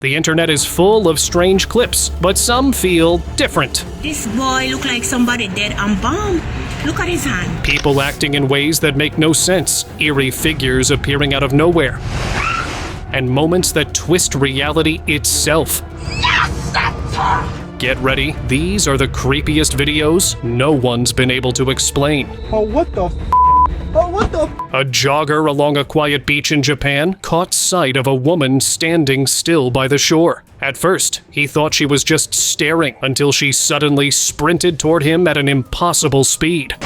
The internet is full of strange clips, but some feel different. This boy look like somebody dead and bomb. Look at his hand. People acting in ways that make no sense, eerie figures appearing out of nowhere, and moments that twist reality itself. Get ready, these are the creepiest videos no one's been able to explain. Oh, what the f***? Oh, what the f***? A jogger along a quiet beach in Japan caught sight of a woman standing still by the shore. At first, he thought she was just staring until she suddenly sprinted toward him at an impossible speed.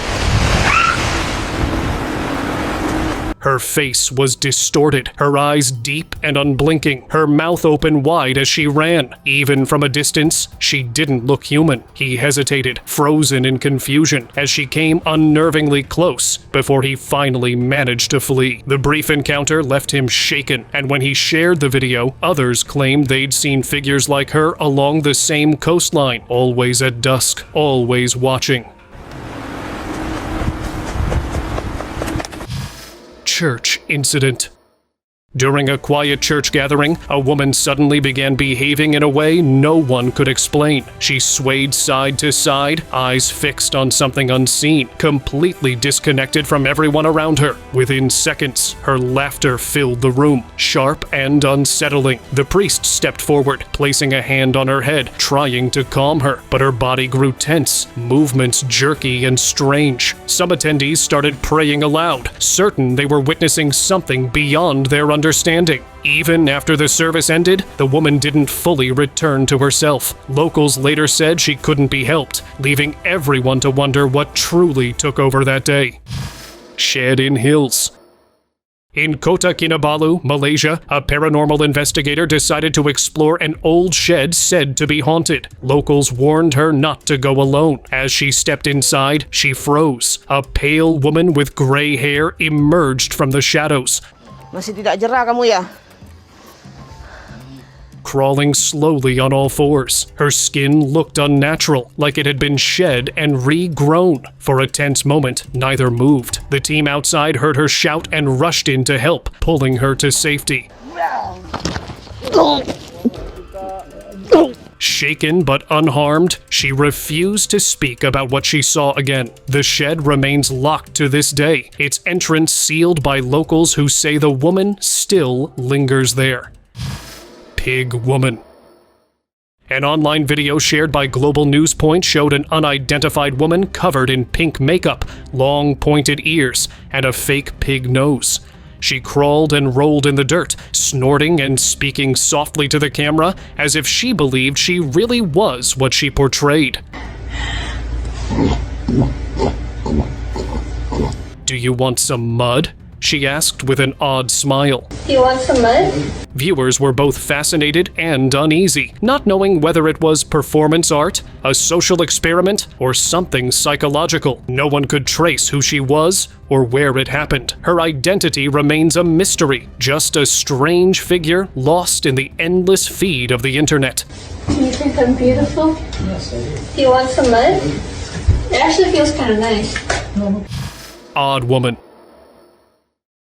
Her face was distorted, her eyes deep and unblinking, her mouth open wide as she ran. Even from a distance, she didn't look human. He hesitated, frozen in confusion, as she came unnervingly close before he finally managed to flee. The brief encounter left him shaken, and when he shared the video, others claimed they'd seen figures like her along the same coastline, always at dusk, always watching. Church incident. During a quiet church gathering, a woman suddenly began behaving in a way no one could explain. She swayed side to side, eyes fixed on something unseen, completely disconnected from everyone around her. Within seconds, her laughter filled the room, sharp and unsettling. The priest stepped forward, placing a hand on her head, trying to calm her, but her body grew tense, movements jerky and strange. Some attendees started praying aloud, certain they were witnessing something beyond their understanding. Even after the service ended, the woman didn't fully return to herself. Locals later said she couldn't be helped, leaving everyone to wonder what truly took over that day. Shed in Hills. In Kota Kinabalu, Malaysia, a paranormal investigator decided to explore an old shed said to be haunted. Locals warned her not to go alone. As she stepped inside, she froze. A pale woman with gray hair emerged from the shadows. Masih tidak jerah kamu ya? Crawling slowly on all fours. Her skin looked unnatural, like it had been shed and regrown. For a tense moment, neither moved. The team outside heard her shout and rushed in to help, pulling her to safety. Shaken but unharmed, she refused to speak about what she saw again. The shed remains locked to this day, its entrance sealed by locals who say the woman still lingers there. Pig Woman. An online video shared by Global News Point showed an unidentified woman covered in pink makeup, long pointed ears, and a fake pig nose. She crawled and rolled in the dirt, snorting and speaking softly to the camera as if she believed she really was what she portrayed. "Do you want some mud?" she asked with an odd smile. Do you want some mud? Viewers were both fascinated and uneasy, not knowing whether it was performance art, a social experiment, or something psychological. No one could trace who she was or where it happened. Her identity remains a mystery, just a strange figure lost in the endless feed of the internet. Do you think I'm beautiful? Yes, I do. Do you want some mud? It actually feels kind of nice. Odd Woman.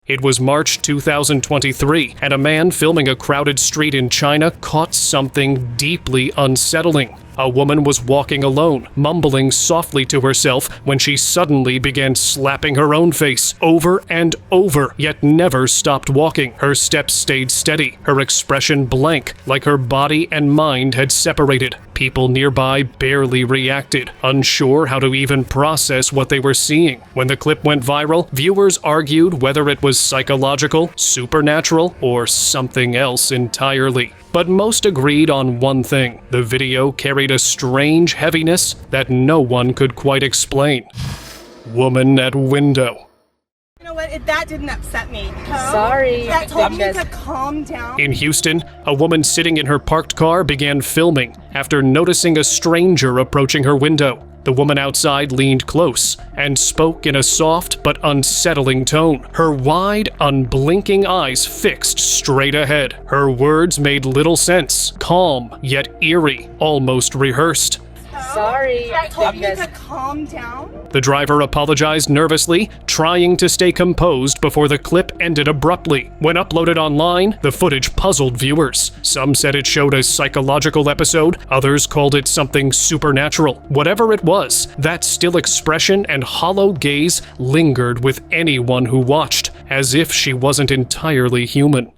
It was March 2023, and a man filming a crowded street in China caught something deeply unsettling. A woman was walking alone, mumbling softly to herself when she suddenly began slapping her own face over and over, yet never stopped walking. Her steps stayed steady, her expression blank, like her body and mind had separated. People nearby barely reacted, unsure how to even process what they were seeing. When the clip went viral, viewers argued whether it was psychological, supernatural, or something else entirely. But most agreed on one thing: the video carried a strange heaviness that no one could quite explain. Woman at window. You know what? That didn't upset me. Sorry. That told me to calm down. In Houston, a woman sitting in her parked car began filming after noticing a stranger approaching her window. The woman outside leaned close and spoke in a soft but unsettling tone, her wide, unblinking eyes fixed straight ahead. Her words made little sense, calm yet eerie, almost rehearsed. Sorry. I told you to calm down. The driver apologized nervously, trying to stay composed before the clip ended abruptly. When uploaded online, the footage puzzled viewers. Some said it showed a psychological episode, others called it something supernatural. Whatever it was, that still expression and hollow gaze lingered with anyone who watched, as if she wasn't entirely human.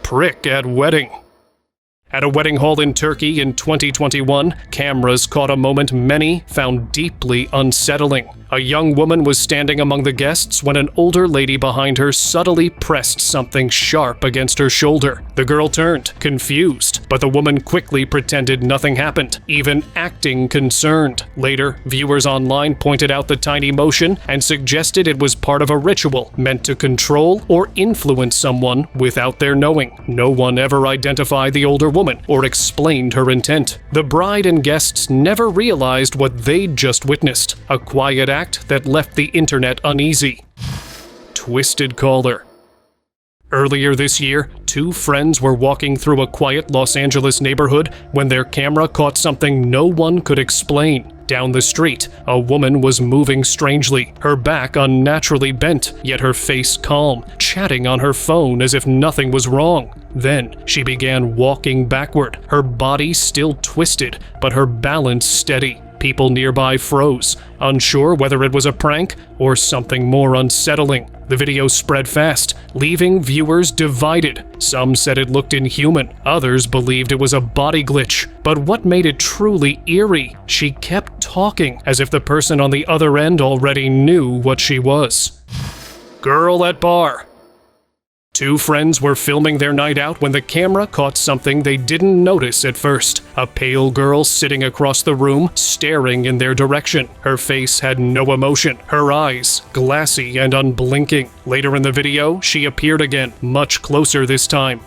Prick at wedding. At a wedding hall in Turkey in 2021, cameras caught a moment many found deeply unsettling. A young woman was standing among the guests when an older lady behind her subtly pressed something sharp against her shoulder. The girl turned, confused, but the woman quickly pretended nothing happened, even acting concerned. Later, viewers online pointed out the tiny motion and suggested it was part of a ritual meant to control or influence someone without their knowing. No one ever identified the older woman or explained her intent. The bride and guests never realized what they'd just witnessed, a quiet act that left the internet uneasy. Twisted caller. Earlier this year, two friends were walking through a quiet Los Angeles neighborhood when their camera caught something no one could explain. Down the street, a woman was moving strangely, her back unnaturally bent, yet her face calm, chatting on her phone as if nothing was wrong. Then, she began walking backward, her body still twisted, but her balance steady. People nearby froze, unsure whether it was a prank or something more unsettling. The video spread fast, leaving viewers divided. Some said it looked inhuman, others believed it was a body glitch. But what made it truly eerie? She kept talking, as if the person on the other end already knew what she was. Girl at bar. Two friends were filming their night out when the camera caught something they didn't notice at first. A pale girl sitting across the room, staring in their direction. Her face had no emotion, her eyes glassy and unblinking. Later in the video, she appeared again, much closer this time.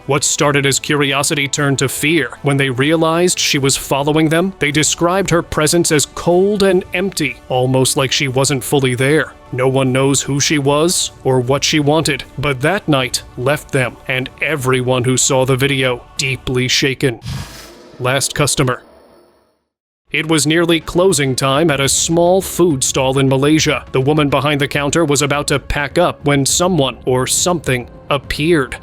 What started as curiosity turned to fear. When they realized she was following them, they described her presence as cold and empty, almost like she wasn't fully there. No one knows who she was or what she wanted, but that night left them and everyone who saw the video deeply shaken. Last customer. It was nearly closing time at a small food stall in Malaysia. The woman behind the counter was about to pack up when someone or something appeared.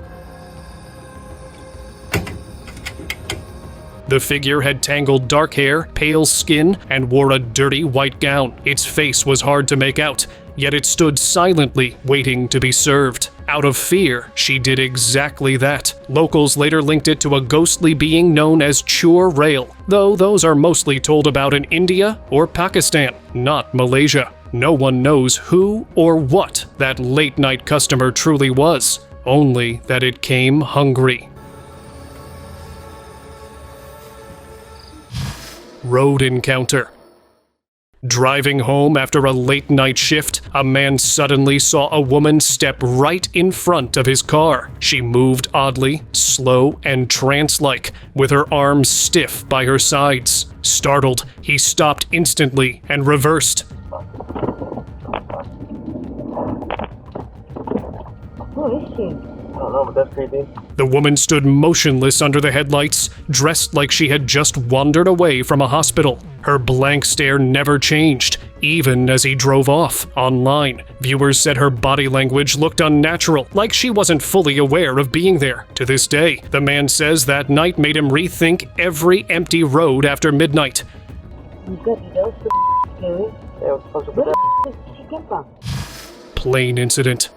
The figure had tangled dark hair, pale skin, and wore a dirty white gown. Its face was hard to make out, yet it stood silently, waiting to be served. Out of fear, she did exactly that. Locals later linked it to a ghostly being known as Chur Rail, though those are mostly told about in India or Pakistan, not Malaysia. No one knows who or what that late-night customer truly was, only that it came hungry. Road encounter. Driving home after a late-night shift, a man suddenly saw a woman step right in front of his car. She moved oddly, slow and trance-like, with her arms stiff by her sides. Startled, he stopped instantly and reversed. Who is she? I don't know, but that's creepy. The woman stood motionless under the headlights, dressed like she had just wandered away from a hospital. Her blank stare never changed, even as he drove off. Online, viewers said her body language looked unnatural, like she wasn't fully aware of being there. To this day, the man says that night made him rethink every empty road after midnight. Plain incident.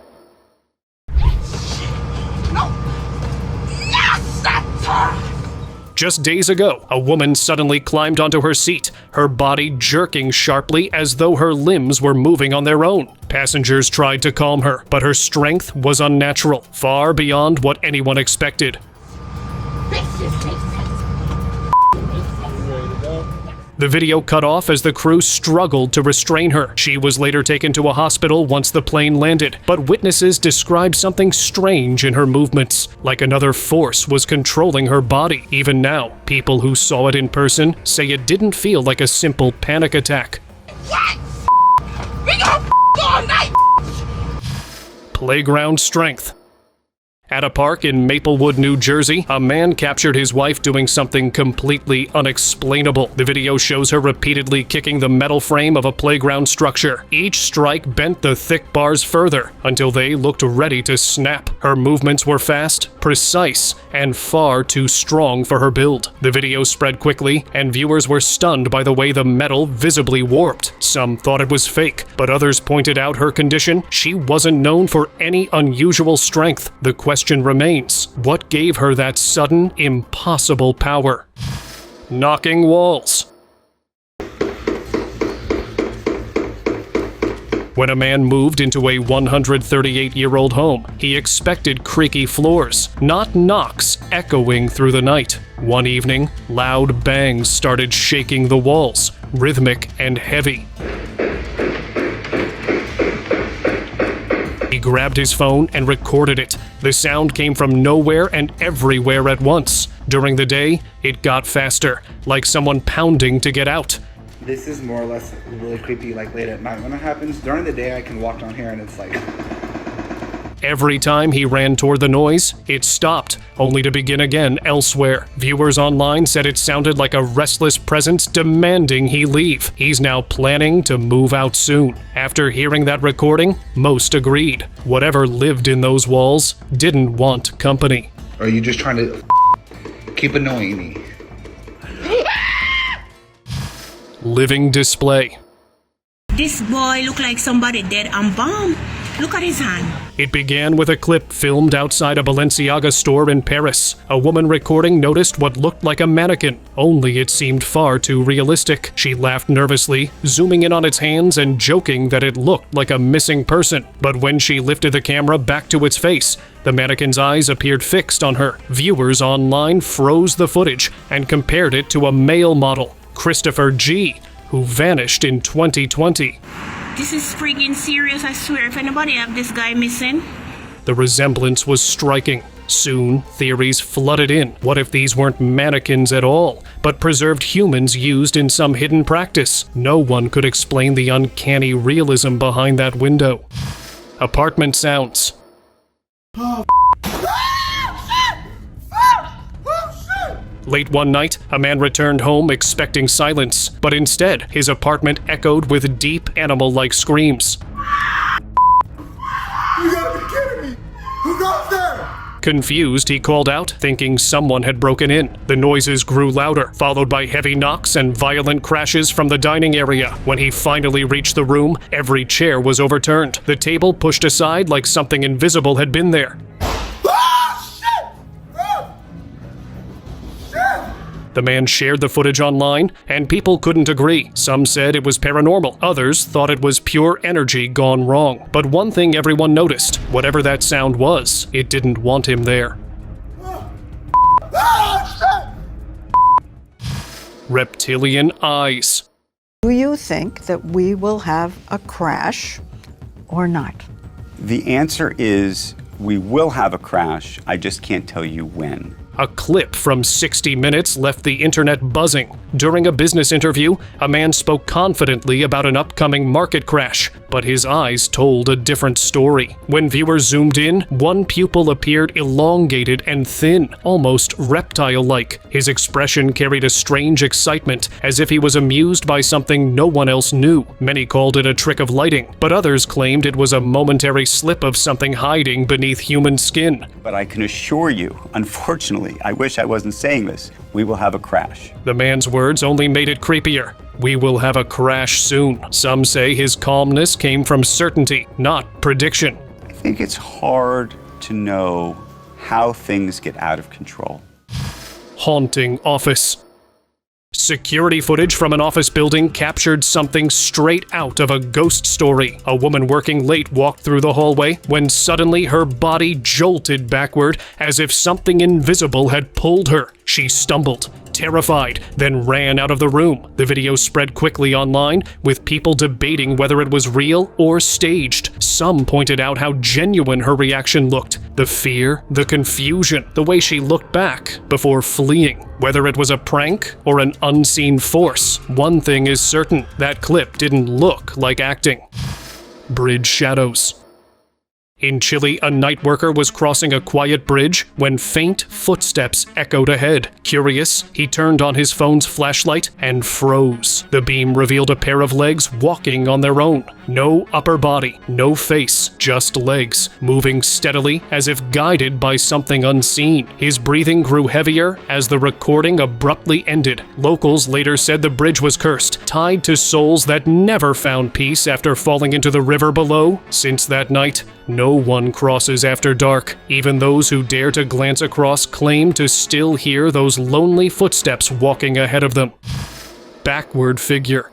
Just days ago, a woman suddenly climbed onto her seat, her body jerking sharply as though her limbs were moving on their own. Passengers tried to calm her, but her strength was unnatural, far beyond what anyone expected. The video cut off as the crew struggled to restrain her. She was later taken to a hospital once the plane landed, but witnesses described something strange in her movements, like another force was controlling her body. Even now, people who saw it in person say it didn't feel like a simple panic attack. What? We gonna all night. Playground strength. At a park in Maplewood, New Jersey, a man captured his wife doing something completely unexplainable. The video shows her repeatedly kicking the metal frame of a playground structure. Each strike bent the thick bars further until they looked ready to snap. Her movements were fast, precise, and far too strong for her build. The video spread quickly, and viewers were stunned by the way the metal visibly warped. Some thought it was fake, but others pointed out her condition. She wasn't known for any unusual strength. The question remains, what gave her that sudden, impossible power? Knocking walls. When a man moved into a 138-year-old home, he expected creaky floors, not knocks echoing through the night. One evening, loud bangs started shaking the walls, rhythmic and heavy. He grabbed his phone and recorded it. The sound came from nowhere and everywhere at once. During the day, it got faster, like someone pounding to get out. This is more or less really creepy, like late at night when it happens. During the day, I can walk down here and it's like... Every time he ran toward the noise, it stopped, only to begin again elsewhere. Viewers online said it sounded like a restless presence demanding he leave. He's now planning to move out soon. After hearing that recording, most agreed. Whatever lived in those walls didn't want company. Or are you just trying to keep annoying me? Living display. This boy look like somebody dead and bomb. Look at his hand. It began with a clip filmed outside a Balenciaga store in Paris. A woman recording noticed what looked like a mannequin, only it seemed far too realistic. She laughed nervously, zooming in on its hands and joking that it looked like a missing person. But when she lifted the camera back to its face, the mannequin's eyes appeared fixed on her. Viewers online froze the footage and compared it to a male model, Christopher G., who vanished in 2020. This is freaking serious, I swear. If anybody have this guy missing. The resemblance was striking. Soon, theories flooded in. What if these weren't mannequins at all, but preserved humans used in some hidden practice? No one could explain the uncanny realism behind that window. Apartment sounds. Late one night, a man returned home expecting silence, but instead, his apartment echoed with deep animal-like screams. You gotta be kidding me! Who goes there? Confused, he called out, thinking someone had broken in. The noises grew louder, followed by heavy knocks and violent crashes from the dining area. When he finally reached the room, every chair was overturned, the table pushed aside like something invisible had been there. The man shared the footage online, and people couldn't agree. Some said it was paranormal. Others thought it was pure energy gone wrong. But one thing everyone noticed, whatever that sound was, it didn't want him there. Reptilian eyes. Do you think that we will have a crash or not? The answer is we will have a crash. I just can't tell you when. A clip from 60 Minutes left the internet buzzing. During a business interview, a man spoke confidently about an upcoming market crash, but his eyes told a different story. When viewers zoomed in, one pupil appeared elongated and thin, almost reptile-like. His expression carried a strange excitement, as if he was amused by something no one else knew. Many called it a trick of lighting, but others claimed it was a momentary slip of something hiding beneath human skin. But I can assure you, unfortunately, I wish I wasn't saying this, we will have a crash. The man's words only made it creepier. We will have a crash soon. Some say his calmness came from certainty, not prediction. I think it's hard to know how things get out of control. Haunting office. Security footage from an office building captured something straight out of a ghost story. A woman working late walked through the hallway when suddenly her body jolted backward as if something invisible had pulled her. She stumbled, terrified, then ran out of the room. The video spread quickly online, with people debating whether it was real or staged. Some pointed out how genuine her reaction looked. The fear, the confusion, the way she looked back before fleeing. Whether it was a prank or an unseen force, one thing is certain, that clip didn't look like acting. Bridge shadows. In Chile, a night worker was crossing a quiet bridge when faint footsteps echoed ahead. Curious, he turned on his phone's flashlight and froze. The beam revealed a pair of legs walking on their own. No upper body, no face, just legs, moving steadily as if guided by something unseen. His breathing grew heavier as the recording abruptly ended. Locals later said the bridge was cursed, tied to souls that never found peace after falling into the river below. Since that night, no one crosses after dark. Even those who dare to glance across claim to still hear those lonely footsteps walking ahead of them. Backward figure.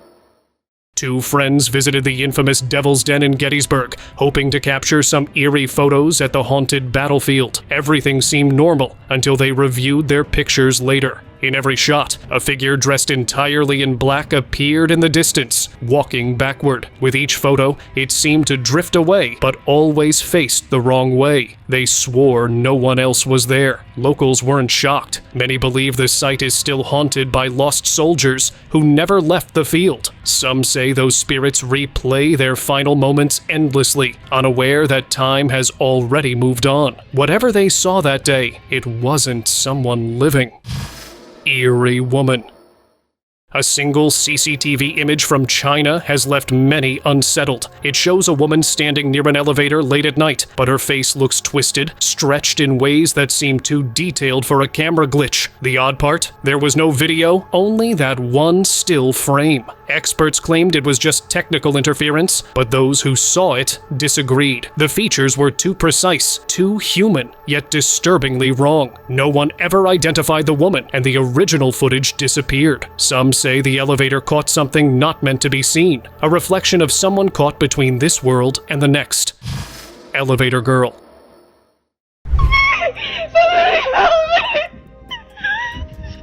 Two friends visited the infamous Devil's Den in Gettysburg, hoping to capture some eerie photos at the haunted battlefield. Everything seemed normal until they reviewed their pictures later. In every shot, a figure dressed entirely in black appeared in the distance, walking backward. With each photo, it seemed to drift away, but always faced the wrong way. They swore no one else was there. Locals weren't shocked. Many believe the site is still haunted by lost soldiers who never left the field. Some say those spirits replay their final moments endlessly, unaware that time has already moved on. Whatever they saw that day, it wasn't someone living. Eerie woman. A single CCTV image from China has left many unsettled. It shows a woman standing near an elevator late at night, but her face looks twisted, stretched in ways that seem too detailed for a camera glitch. The odd part? There was no video, only that one still frame. Experts claimed it was just technical interference, but those who saw it disagreed. The features were too precise, too human, yet disturbingly wrong. No one ever identified the woman, and the original footage disappeared. Some say the elevator caught something not meant to be seen, a reflection of someone caught between this world and the next. Elevator girl.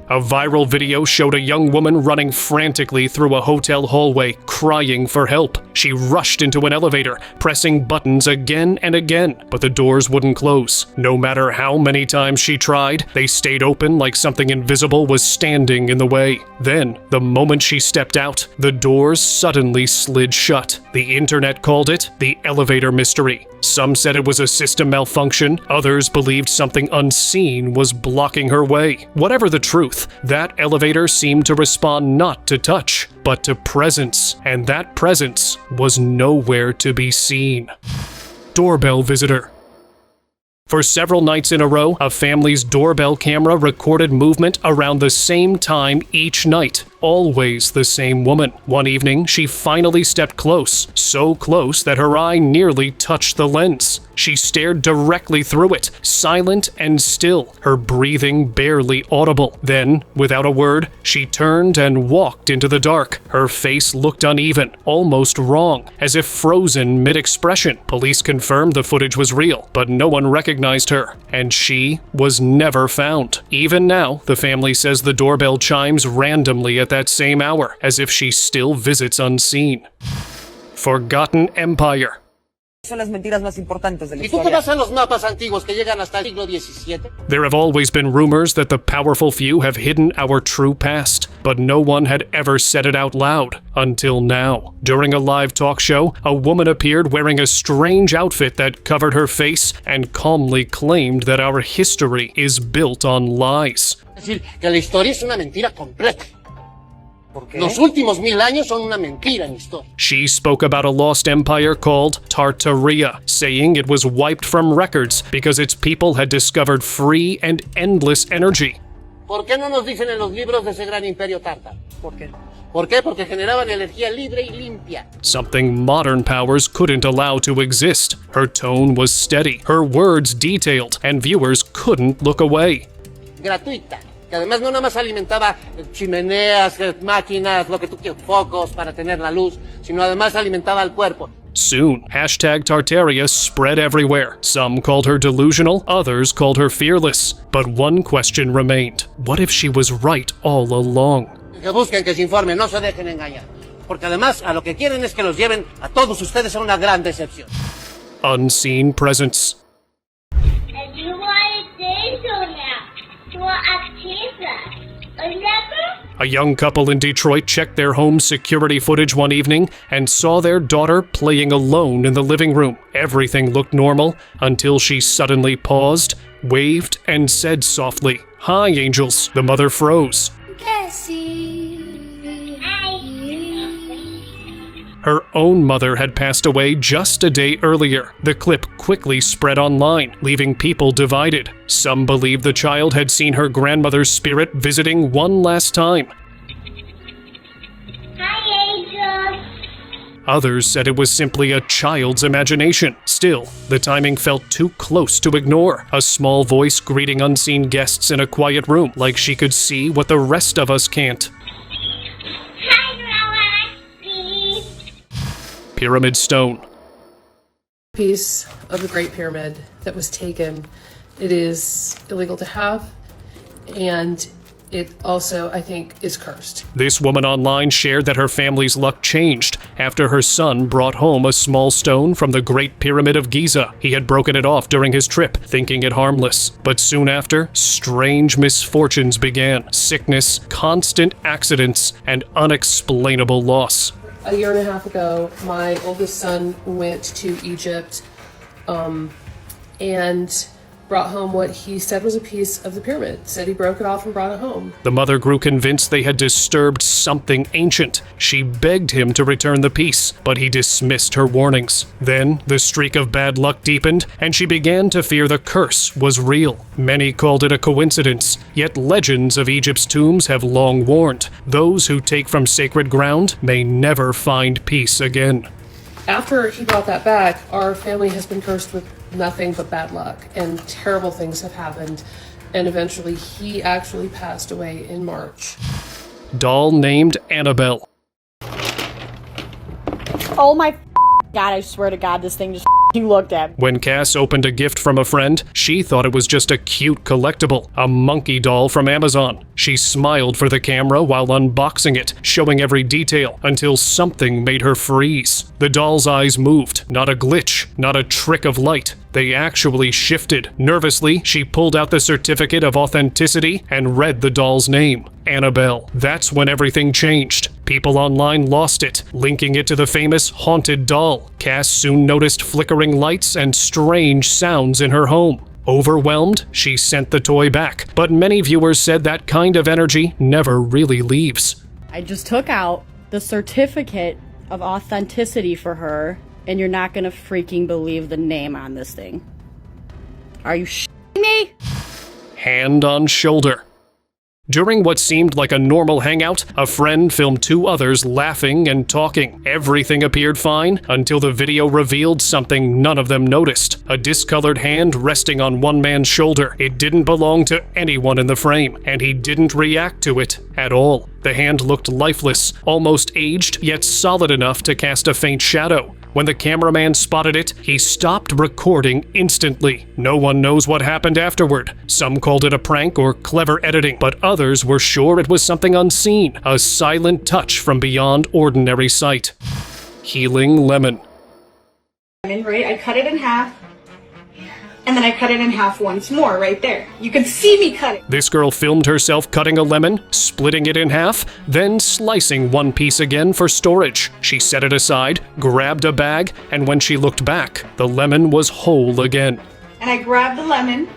A viral video showed a young woman running frantically through a hotel hallway, crying for help. She rushed into an elevator, pressing buttons again and again, but the doors wouldn't close. No matter how many times she tried, they stayed open like something invisible was standing in the way. Then, the moment she stepped out, the doors suddenly slid shut. The internet called it the elevator mystery. Some said it was a system malfunction, others believed something unseen was blocking her way. Whatever the truth, that elevator seemed to respond not to touch, but to presence, and that presence was nowhere to be seen. Doorbell visitor. For several nights in a row, a family's doorbell camera recorded movement around the same time each night. Always the same woman. One evening, she finally stepped close, so close that her eye nearly touched the lens. She stared directly through it, silent and still, her breathing barely audible. Then, without a word, she turned and walked into the dark. Her face looked uneven, almost wrong, as if frozen mid-expression. Police confirmed the footage was real, but no one recognized her, and she was never found. Even now, the family says the doorbell chimes randomly at that same hour, as if she still visits unseen. Forgotten Empire. Son las mentiras más importantes de la ¿Y tú te vas a los mapas antiguos que llegan hasta el siglo XVII? There have always been rumors that the powerful few have hidden our true past, but no one had ever said it out loud until now. During a live talk show, a woman appeared wearing a strange outfit that covered her face and calmly claimed that our history is built on lies. Es decir, que la historia es una mentira completa. Los últimos 1000 años son una mentira en historia. She spoke about a lost empire called Tartaria, saying it was wiped from records because its people had discovered free and endless energy. ¿Por qué no nos dicen en los libros de ese gran imperio tártaro? ¿Por qué? ¿Por qué? Porque generaban energía libre y limpia. Something modern powers couldn't allow to exist. Her tone was steady, her words detailed, and viewers couldn't look away. Gratuita. Que además no nada más alimentaba chimeneas, máquinas, lo que tú quieras, focos para tener la luz, sino además alimentaba al cuerpo. Soon, #Tartaria spread everywhere. Some called her delusional, others called her fearless. But one question remained. What if she was right all along? Que busquen, que se informen, no se dejen engañar. Porque además a lo que quieren es que los lleven a todos ustedes a una gran decepción. Unseen presence. A young couple in Detroit checked their home security footage one evening and saw their daughter playing alone in the living room. Everything looked normal until she suddenly paused, waved, and said softly, "Hi, angels." The mother froze. Her own mother had passed away just a day earlier. The clip quickly spread online, leaving people divided. Some believed the child had seen her grandmother's spirit visiting one last time. Others said it was simply a child's imagination. Still, the timing felt too close to ignore. A small voice greeting unseen guests in a quiet room, like she could see what the rest of us can't. Pyramid Stone. Piece of the Great Pyramid that was taken. It is illegal to have, and it also, I think, is cursed. This woman online shared that her family's luck changed after her son brought home a small stone from the Great Pyramid of Giza. He had broken it off during his trip, thinking it harmless. But soon after, strange misfortunes began. Sickness, constant accidents, and unexplainable loss. A year and a half ago, my oldest son went to Egypt and brought home what he said was a piece of the pyramid. Said he broke it off and brought it home. The mother grew convinced they had disturbed something ancient. She begged him to return the piece, but he dismissed her warnings. Then, the streak of bad luck deepened, and she began to fear the curse was real. Many called it a coincidence, yet legends of Egypt's tombs have long warned. Those who take from sacred ground may never find peace again. After he brought that back, our family has been cursed with nothing but bad luck, and terrible things have happened, and eventually he actually passed away in March. Doll named Annabelle. Oh my God, I swear to God, this thing just looked at me. When Cass opened a gift from a friend, she thought it was just a cute collectible, a monkey doll from Amazon. She smiled for the camera while unboxing it, showing every detail, until something made her freeze. The doll's eyes moved, not a glitch, not a trick of light. They actually shifted. Nervously, she pulled out the certificate of authenticity and read the doll's name, Annabelle. That's when everything changed. People online lost it, linking it to the famous haunted doll. Cass soon noticed flickering lights and strange sounds in her home. Overwhelmed, she sent the toy back, but many viewers said that kind of energy never really leaves. I just took out the certificate of authenticity for her, and you're not gonna freaking believe the name on this thing. Are you shitting me? Hand on shoulder. During what seemed like a normal hangout, a friend filmed two others laughing and talking. Everything appeared fine until the video revealed something none of them noticed. A discolored hand resting on one man's shoulder. It didn't belong to anyone in the frame, and he didn't react to it at all. The hand looked lifeless, almost aged, yet solid enough to cast a faint shadow. When the cameraman spotted it, he stopped recording instantly. No one knows what happened afterward. Some called it a prank or clever editing, but others were sure it was something unseen, a silent touch from beyond ordinary sight. Healing lemon. Right? I cut it in half, and then I cut it in half once more right there. You can see me cut it. This girl filmed herself cutting a lemon, splitting it in half, then slicing one piece again for storage. She set it aside, grabbed a bag, and when she looked back, the lemon was whole again. And I grabbed the lemon,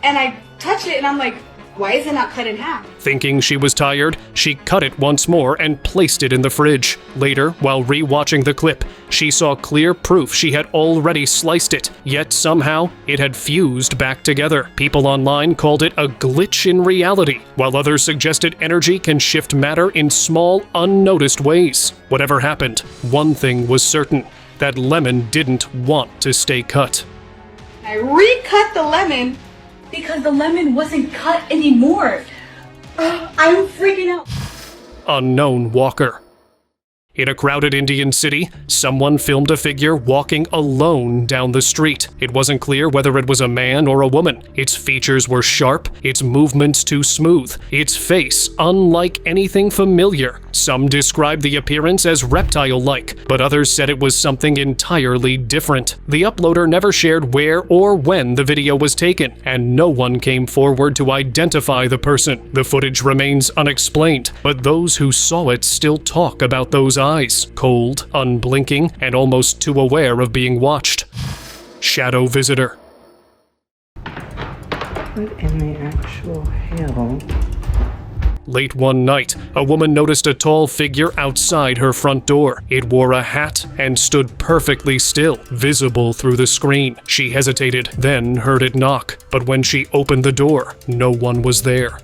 and I touched it, and I'm like, why is it not cut in half? Thinking she was tired, she cut it once more and placed it in the fridge. Later, while re-watching the clip, she saw clear proof she had already sliced it, yet somehow it had fused back together. People online called it a glitch in reality, while others suggested energy can shift matter in small, unnoticed ways. Whatever happened, one thing was certain: that lemon didn't want to stay cut. I recut the lemon because the lemon wasn't cut anymore. I'm freaking out. Unknown walker. In a crowded Indian city, someone filmed a figure walking alone down the street. It wasn't clear whether it was a man or a woman. Its features were sharp, its movements too smooth, its face unlike anything familiar. Some described the appearance as reptile-like, but others said it was something entirely different. The uploader never shared where or when the video was taken, and no one came forward to identify the person. The footage remains unexplained, but those who saw it still talk about those eyes, cold, unblinking, and almost too aware of being watched. Shadow visitor. What in the actual hell? Late one night, a woman noticed a tall figure outside her front door. It wore a hat and stood perfectly still, visible through the screen. She hesitated, then heard it knock, but when she opened the door, no one was there.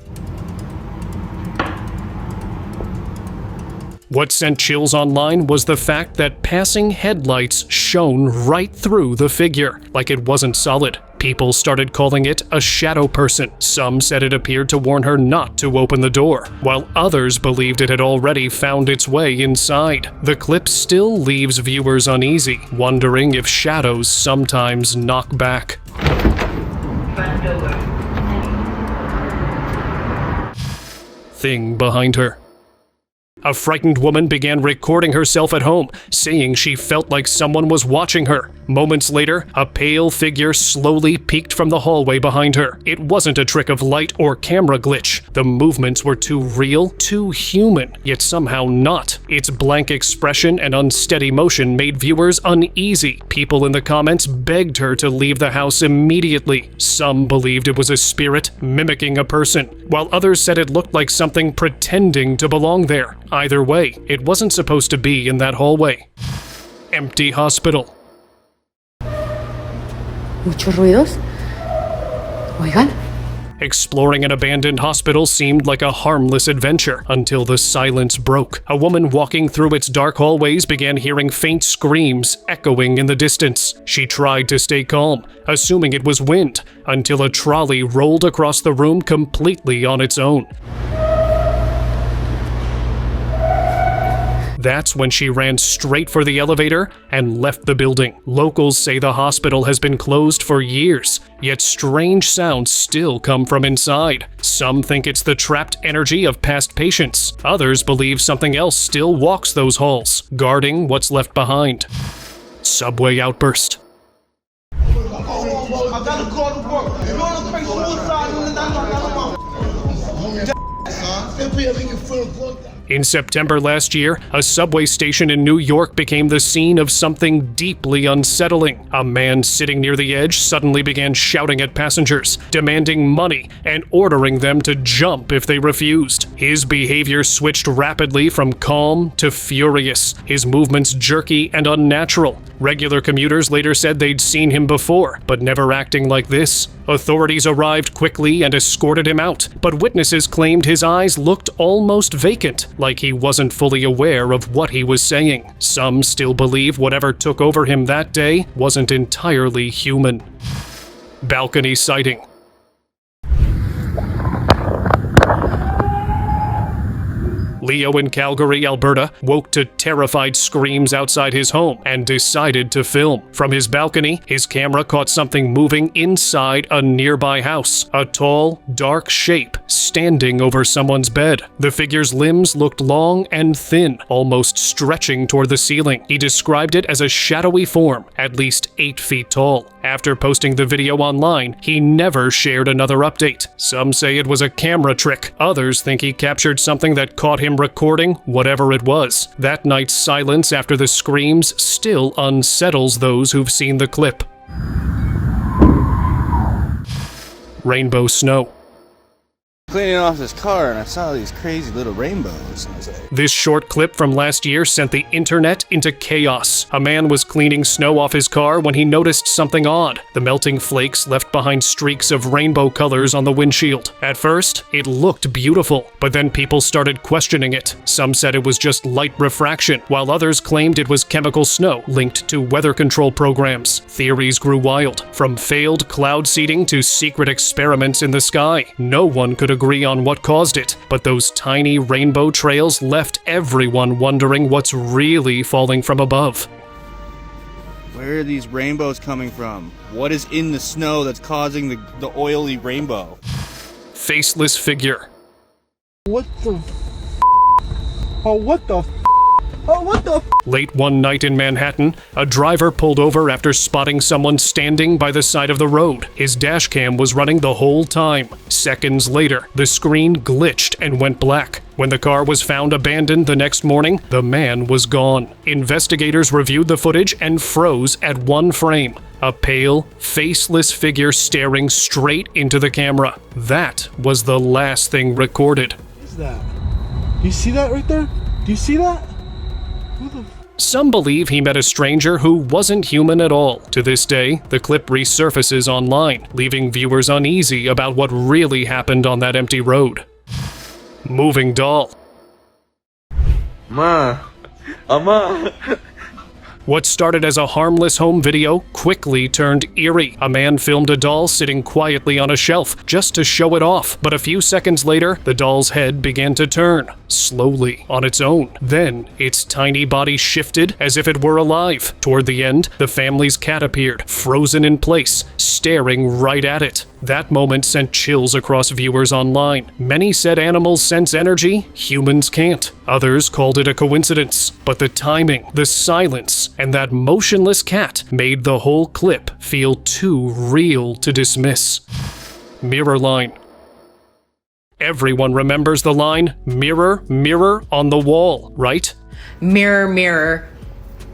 What sent chills online was the fact that passing headlights shone right through the figure, like it wasn't solid. People started calling it a shadow person. Some said it appeared to warn her not to open the door, while others believed it had already found its way inside. The clip still leaves viewers uneasy, wondering if shadows sometimes knock back. Thing behind her. A frightened woman began recording herself at home, saying she felt like someone was watching her. Moments later, a pale figure slowly peeked from the hallway behind her. It wasn't a trick of light or camera glitch. The movements were too real, too human, yet somehow not. Its blank expression and unsteady motion made viewers uneasy. People in the comments begged her to leave the house immediately. Some believed it was a spirit mimicking a person, while others said it looked like something pretending to belong there. Either way, it wasn't supposed to be in that hallway. Empty hospital. Muchos ruidos. Oigan. Exploring an abandoned hospital seemed like a harmless adventure until the silence broke. A woman walking through its dark hallways began hearing faint screams echoing in the distance. She tried to stay calm, assuming it was wind, until a trolley rolled across the room completely on its own. That's when she ran straight for the elevator and left the building. Locals say the hospital has been closed for years, yet strange sounds still come from inside. Some think it's the trapped energy of past patients. Others believe something else still walks those halls, guarding what's left behind. Subway outburst. In September last year, a subway station in New York became the scene of something deeply unsettling. A man sitting near the edge suddenly began shouting at passengers, demanding money and ordering them to jump if they refused. His behavior switched rapidly from calm to furious, his movements jerky and unnatural. Regular commuters later said they'd seen him before, but never acting like this. Authorities arrived quickly and escorted him out, but witnesses claimed his eyes looked almost vacant, like he wasn't fully aware of what he was saying. Some still believe whatever took over him that day wasn't entirely human. Balcony sighting. Leo in Calgary, Alberta, woke to terrified screams outside his home and decided to film. From his balcony, his camera caught something moving inside a nearby house, a tall, dark shape standing over someone's bed. The figure's limbs looked long and thin, almost stretching toward the ceiling. He described it as a shadowy form, at least 8 feet tall. After posting the video online, he never shared another update. Some say it was a camera trick. Others think he captured something that caught him recording whatever it was. That night's silence after the screams still unsettles those who've seen the clip. Rainbow snow. Cleaning off his car and I saw these crazy little rainbows. And I was like, this short clip from last year sent the internet into chaos. A man was cleaning snow off his car when he noticed something odd. The melting flakes left behind streaks of rainbow colors on the windshield. At first, it looked beautiful, but then people started questioning it. Some said it was just light refraction, while others claimed it was chemical snow linked to weather control programs. Theories grew wild, from failed cloud seeding to secret experiments in the sky. No one could agree on what caused it, but those tiny rainbow trails left everyone wondering what's really falling from above. Where are these rainbows coming from? What is in the snow that's causing the oily rainbow? Faceless figure. What the Oh, what the Oh, what the Late one night in Manhattan, a driver pulled over after spotting someone standing by the side of the road. His dash cam was running the whole time. Seconds later, the screen glitched and went black. When the car was found abandoned the next morning, the man was gone. Investigators reviewed the footage and froze at one frame. A pale, faceless figure staring straight into the camera. That was the last thing recorded. What is that? Do you see that right there? Do you see that? Some believe he met a stranger who wasn't human at all. To this day, the clip resurfaces online, leaving viewers uneasy about what really happened on that empty road. Moving doll. Ama. What started as a harmless home video quickly turned eerie. A man filmed a doll sitting quietly on a shelf just to show it off, but a few seconds later, the doll's head began to turn, slowly, on its own. Then, its tiny body shifted as if it were alive. Toward the end, the family's cat appeared, frozen in place, staring right at it. That moment sent chills across viewers online. Many said animals sense energy, humans can't. Others called it a coincidence. But the timing, the silence, and that motionless cat made the whole clip feel too real to dismiss. Mirror line. Everyone remembers the line, "Mirror, mirror on the wall," right? Mirror, mirror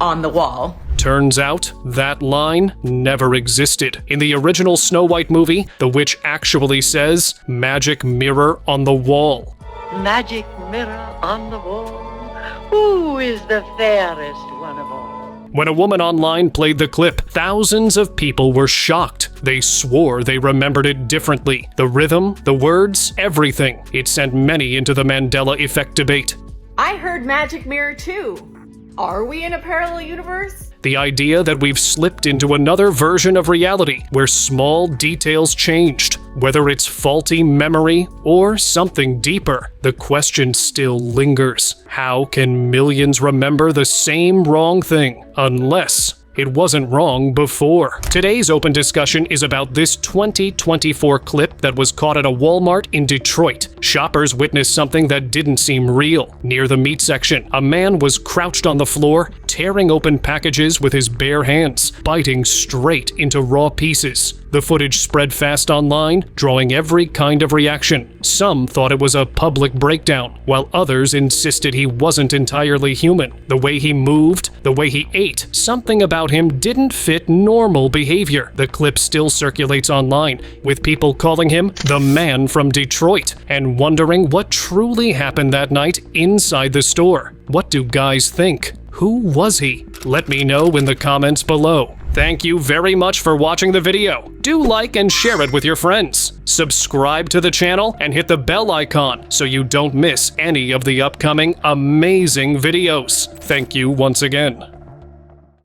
on the wall. Turns out, that line never existed. In the original Snow White movie, the witch actually says, "Magic mirror on the wall." Magic mirror on the wall, who is the fairest one of all? When a woman online played the clip, thousands of people were shocked. They swore they remembered it differently. The rhythm, the words, everything. It sent many into the Mandela effect debate. I heard magic mirror too. Are we in a parallel universe? The idea that we've slipped into another version of reality where small details changed. Whether it's faulty memory or something deeper, the question still lingers. How can millions remember the same wrong thing unless it wasn't wrong before? Today's open discussion is about this 2024 clip that was caught at a Walmart in Detroit. Shoppers witnessed something that didn't seem real. Near the meat section, a man was crouched on the floor, tearing open packages with his bare hands, biting straight into raw pieces. The footage spread fast online, drawing every kind of reaction. Some thought it was a public breakdown, while others insisted he wasn't entirely human. The way he moved, the way he ate, something about him didn't fit normal behavior. The clip still circulates online, with people calling him the man from Detroit and wondering what truly happened that night inside the store. What do guys think? Who was he? Let me know in the comments below. Thank you very much for watching the video. Do like and share it with your friends. Subscribe to the channel and hit the bell icon so you don't miss any of the upcoming amazing videos. Thank you once again.